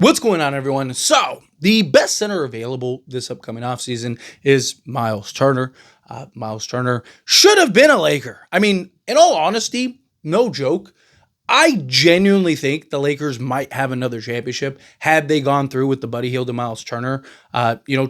What's going on, everyone? So, the best center available this upcoming offseason is Myles Turner. Myles Turner should have been a Laker. I mean, in all honesty, no joke, I genuinely think the Lakers might have another championship had they gone through with the Buddy Hield and Myles Turner,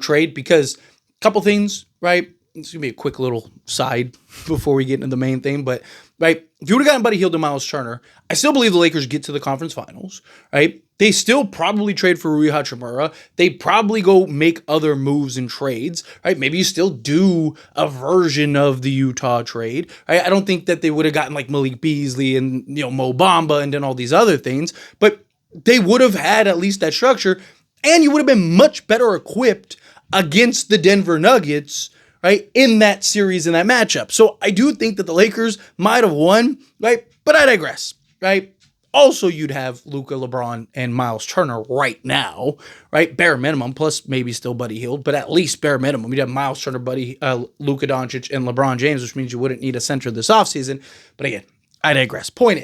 trade, because a couple things, right? It's going to be a quick little side before we get into the main thing, but, right, if you would have gotten Buddy Hield and Myles Turner, I still believe the Lakers get to the conference finals, right? They still probably trade for Rui Hachimura. They probably go make other moves and trades, right? Maybe you still do a version of the Utah trade, right? I don't think that they would have gotten like Malik Beasley and, Mo Bamba and done all these other things, but they would have had at least that structure, and you would have been much better equipped against the Denver Nuggets, right, in that series, in that matchup. So I do think that the Lakers might have won, right? But I digress, right? Also, you'd have Luka, LeBron, and Myles Turner right now, right? Bare minimum, plus maybe still Buddy Hield, but at least bare minimum. You'd have Myles Turner, Luka Doncic, and LeBron James, which means you wouldn't need a center this offseason. But again, I digress. Point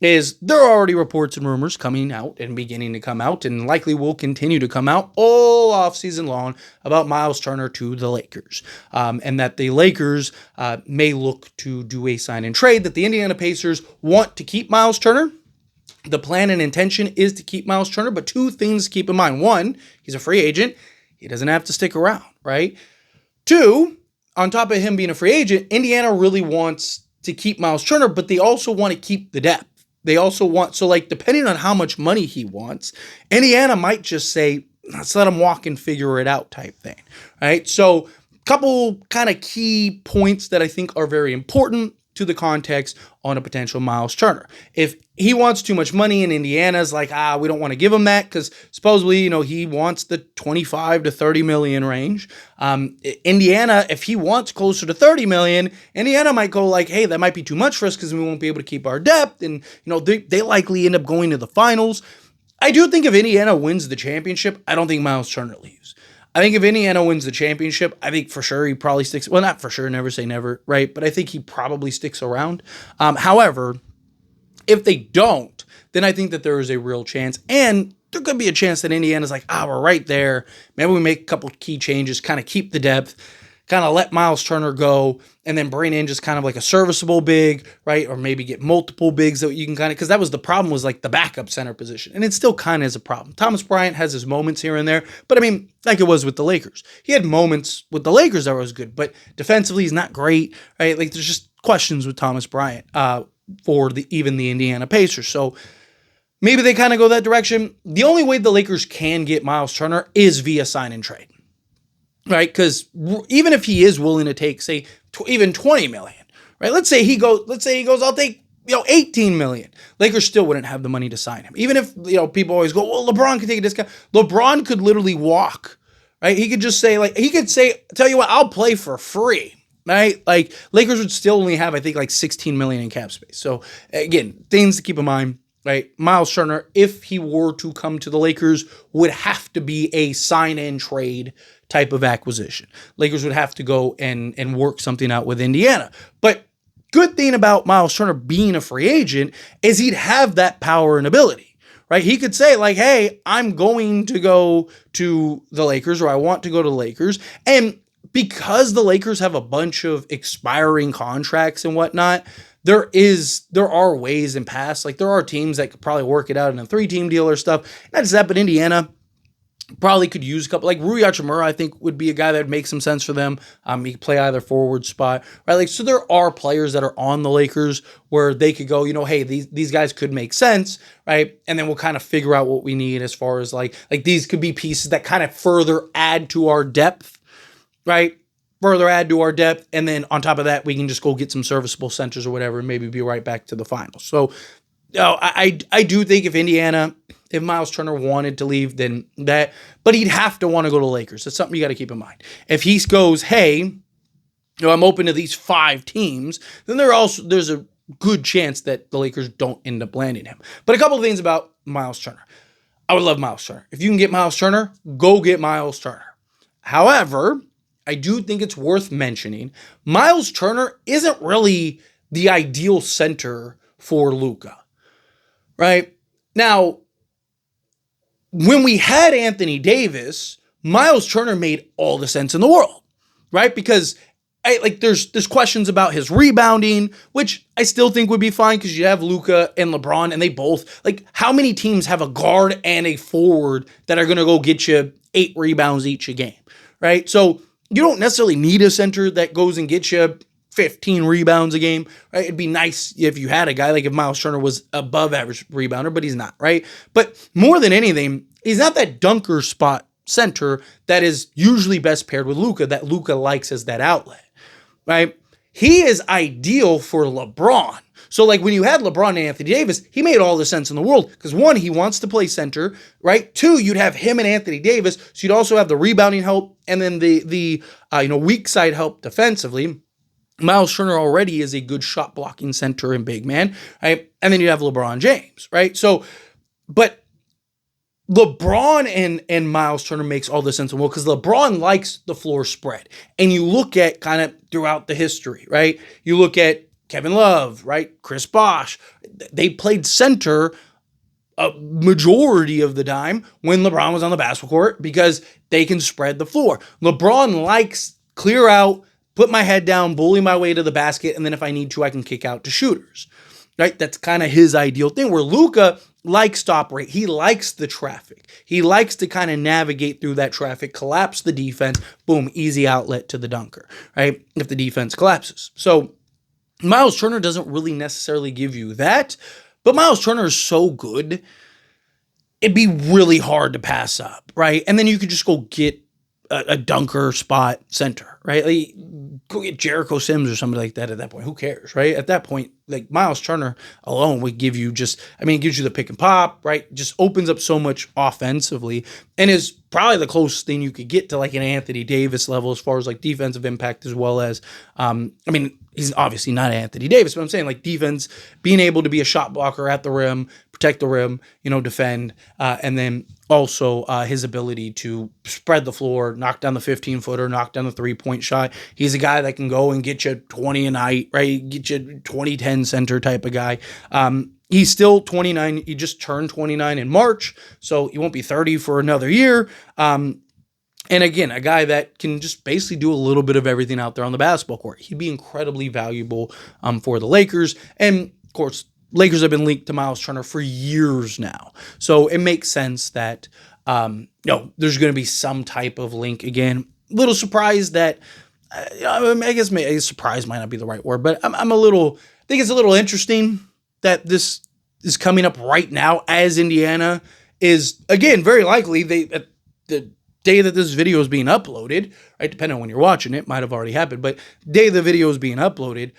is there are already reports and rumors coming out and beginning to come out and likely will continue to come out all offseason long about Myles Turner to the Lakers, and that the Lakers may look to do a sign and trade, that the Indiana Pacers want to keep Myles Turner. The plan and intention is to keep Myles Turner, but two things to keep in mind. One, he's a free agent. He doesn't have to stick around, right? Two, on top of him being a free agent, Indiana really wants to keep Myles Turner, but they also want to keep the depth. They also want, so like depending on how much money he wants, Indiana might just say, let's let him walk and figure it out type thing, right? So couple kind of key points that I think are very important to the context on a potential Myles Turner. If he wants too much money and Indiana's like, we don't want to give him that because supposedly, he wants the 25 to 30 million range. Indiana, if he wants closer to 30 million, Indiana might go like, hey, that might be too much for us because we won't be able to keep our depth. And, they likely end up going to the finals. I do think if Indiana wins the championship, I don't think Myles Turner leaves. I think if Indiana wins the championship, I think for sure he probably sticks. Well, not for sure, never say never, right? But I think he probably sticks around. However, if they don't, then I think that there is a real chance. And there could be a chance that Indiana's like, we're right there. Maybe we make a couple key changes, kind of keep the depth, kind of let Myles Turner go, and then bring in just kind of like a serviceable big, right? Or maybe get multiple bigs that you can kind of, because that was the problem, was like the backup center position. And it still kind of is a problem. Thomas Bryant has his moments here and there, but I mean, like it was with the Lakers. He had moments with the Lakers that was good, but defensively he's not great, right? Like there's just questions with Thomas Bryant for even the Indiana Pacers. So maybe they kind of go that direction. The only way the Lakers can get Myles Turner is via sign and trade. Right, because even if he is willing to take, say, even 20 million, right? Let's say he goes, I'll take 18 million. Lakers still wouldn't have the money to sign him. Even if people always go, well, LeBron could take a discount. LeBron could literally walk, right? He could just say tell you what, I'll play for free, right? Like Lakers would still only have, I think, like 16 million in cap space. So again, things to keep in mind. Right, Myles Turner, if he were to come to the Lakers, would have to be a sign and trade type of acquisition. Lakers would have to go and work something out with Indiana. But good thing about Myles Turner being a free agent is he'd have that power and ability. Right, he could say like, "Hey, I'm going to go to the Lakers," or "I want to go to the Lakers," and because the Lakers have a bunch of expiring contracts and whatnot, there are ways and paths. Like there are teams that could probably work it out in a 3-team deal or stuff. Not just that, but Indiana probably could use a couple. Like Rui Hachimura, I think would be a guy that would make some sense for them. He could play either forward spot, right? Like so, there are players that are on the Lakers where they could go, hey, these guys could make sense, right? And then we'll kind of figure out what we need as far as like these could be pieces that kind of further add to our depth, right? Further add to our depth, and then on top of that, we can just go get some serviceable centers or whatever, and maybe be right back to the finals. So, I do think if Myles Turner wanted to leave, then that, but he'd have to want to go to the Lakers. That's something you got to keep in mind. If he goes, hey, I'm open to these 5 teams, then there's a good chance that the Lakers don't end up landing him. But a couple of things about Myles Turner. I would love Myles Turner. If you can get Myles Turner, go get Myles Turner. However, I do think it's worth mentioning, Myles Turner isn't really the ideal center for Luka, right? Now, when we had Anthony Davis, Myles Turner made all the sense in the world, right? Because there's questions about his rebounding, which I still think would be fine because you have Luka and LeBron, and they both, how many teams have a guard and a forward that are going to go get you 8 rebounds each a game, right? So you don't necessarily need a center that goes and gets you 15 rebounds a game, right? It'd be nice if you had a guy like if Myles Turner was above average rebounder, but he's not, right? But more than anything, he's not that dunker spot center that is usually best paired with Luka, that Luka likes as that outlet, right? He is ideal for LeBron. So when you had LeBron and Anthony Davis, he made all the sense in the world because 1, he wants to play center, right? 2, you'd have him and Anthony Davis, so you'd also have the rebounding help and then the weak side help defensively. Myles Turner already is a good shot blocking center and big man, right? And then you have LeBron James, right? So, but LeBron and Myles Turner makes all the sense in the world because LeBron likes the floor spread. And you look at kind of throughout the history, right? You look at Kevin Love, right? Chris Bosh. They played center a majority of the time when LeBron was on the basketball court because they can spread the floor. LeBron likes clear out, put my head down, bully my way to the basket, and then if I need to, I can kick out to shooters, right? That's kind of his ideal thing, where Luka likes to operate. He likes the traffic. He likes to kind of navigate through that traffic, collapse the defense, boom, easy outlet to the dunker, right? If the defense collapses. So Myles Turner doesn't really necessarily give you that, but Myles Turner is so good, it'd be really hard to pass up, right? And then you could just go get a dunker spot center, right? Go get Jericho Sims or somebody like that at that point. Who cares, right? At that point, Myles Turner alone would give you it gives you the pick and pop, right? Just opens up so much offensively and is probably the closest thing you could get to an Anthony Davis level as far as defensive impact as well as, he's obviously not Anthony Davis, but I'm saying defense, being able to be a shot blocker at the rim, protect the rim, defend, and then also his ability to spread the floor, knock down the 15-footer, knock down the 3-point shot. He's a guy that can go and get you 20 a night, right? Get you 20-10 center type of guy. He's still 29. He just turned 29 in March, so he won't be 30 for another year. And again, a guy that can just basically do a little bit of everything out there on the basketball court. He'd be incredibly valuable for the Lakers. And, of course, Lakers have been linked to Myles Turner for years now. So it makes sense that, there's going to be some type of link again. Little surprised that, I guess surprise might not be the right word, but I think it's a little interesting that this is coming up right now as Indiana is, again, very likely the day that this video is being uploaded, right, depending on when you're watching it, might have already happened, but day the video is being uploaded,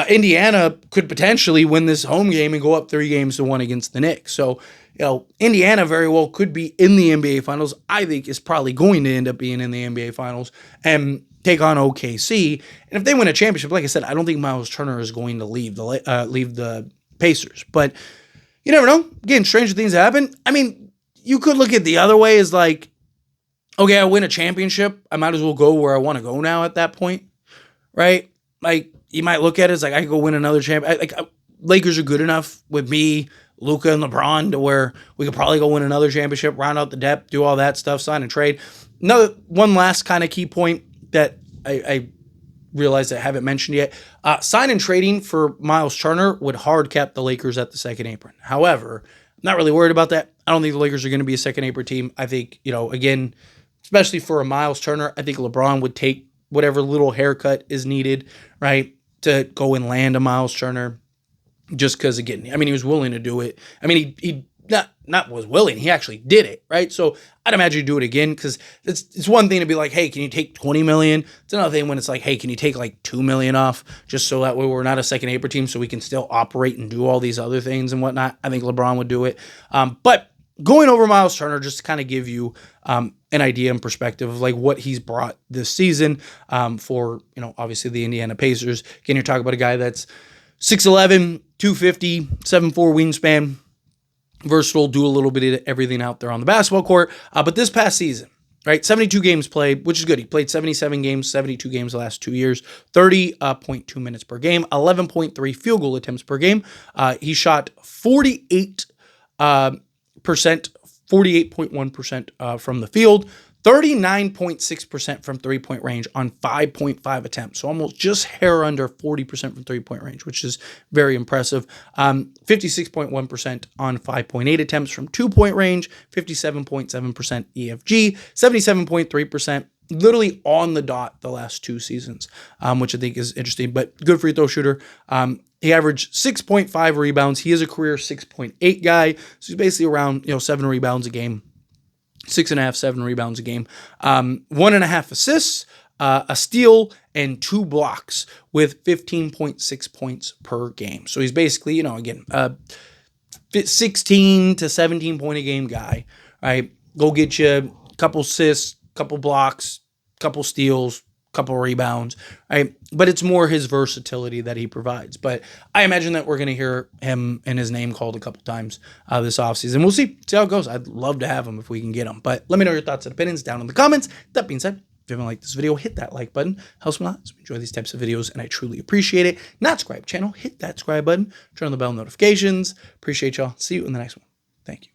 Indiana could potentially win this home game and go up 3-1 against the Knicks. So, Indiana very well could be in the NBA Finals. I think is probably going to end up being in the NBA Finals and take on OKC. And if they win a championship, like I said, I don't think Myles Turner is going to leave the Pacers. But you never know. Again, stranger things happen. You could look at the other way as okay, I win a championship. I might as well go where I want to go now at that point, right? You might look at it as I could go win another championship. Lakers are good enough with me, Luka, and LeBron to where we could probably go win another championship, round out the depth, do all that stuff, sign and trade. One last kind of key point that I realized I haven't mentioned yet. Sign and trading for Myles Turner would hard cap the Lakers at the second apron. However, I'm not really worried about that. I don't think the Lakers are going to be a second apron team. I think, again, especially for a Myles Turner, I think LeBron would take whatever little haircut is needed, right, to go and land a Myles Turner just because, again, he was willing to do it. He not was willing, he actually did it, right? So I'd imagine he'd do it again because it's one thing to be hey, can you take $20 million? It's another thing when it's hey, can you take $2 million off just so that way we're not a second apron team so we can still operate and do all these other things and whatnot. I think LeBron would do it. But going over Myles Turner just to kind of give you an idea and perspective of what he's brought this season for, obviously the Indiana Pacers. Again, you're talking about a guy that's 6'11", 250, 7'4" wingspan, versatile, do a little bit of everything out there on the basketball court. But this past season, right, 72 games played, which is good. He played 77 games, 72 games the last 2 years, 30.2 minutes per game, 11.3 field goal attempts per game. He shot 48 48.1% from the field, 39.6% from three-point range on 5.5 attempts. So almost just hair under 40% from three-point range, which is very impressive. 56.1% on 5.8 attempts from two-point range, 57.7% EFG, 77.3%. Literally on the dot the last two seasons, which I think is interesting, but good free throw shooter. He averaged 6.5 rebounds. He is a career 6.8 guy. So he's basically around, 7 rebounds a game, 6.5, 7 rebounds a game, 1.5 assists, a steal, and 2 blocks with 15.6 points per game. So he's basically, again, 16 to 17 point a game guy, right? Go get you a couple assists, couple blocks, couple steals, couple rebounds, right? But it's more his versatility that he provides. But I imagine that we're going to hear him and his name called a couple times this offseason. We'll see how it goes. I'd love to have him if we can get him. But let me know your thoughts and opinions down in the comments. That being said, if you haven't liked this video, hit that like button. Helps me a lot. So enjoy these types of videos, and I truly appreciate it. Not subscribe channel, hit that subscribe button. Turn on the bell notifications. Appreciate y'all. See you in the next one. Thank you.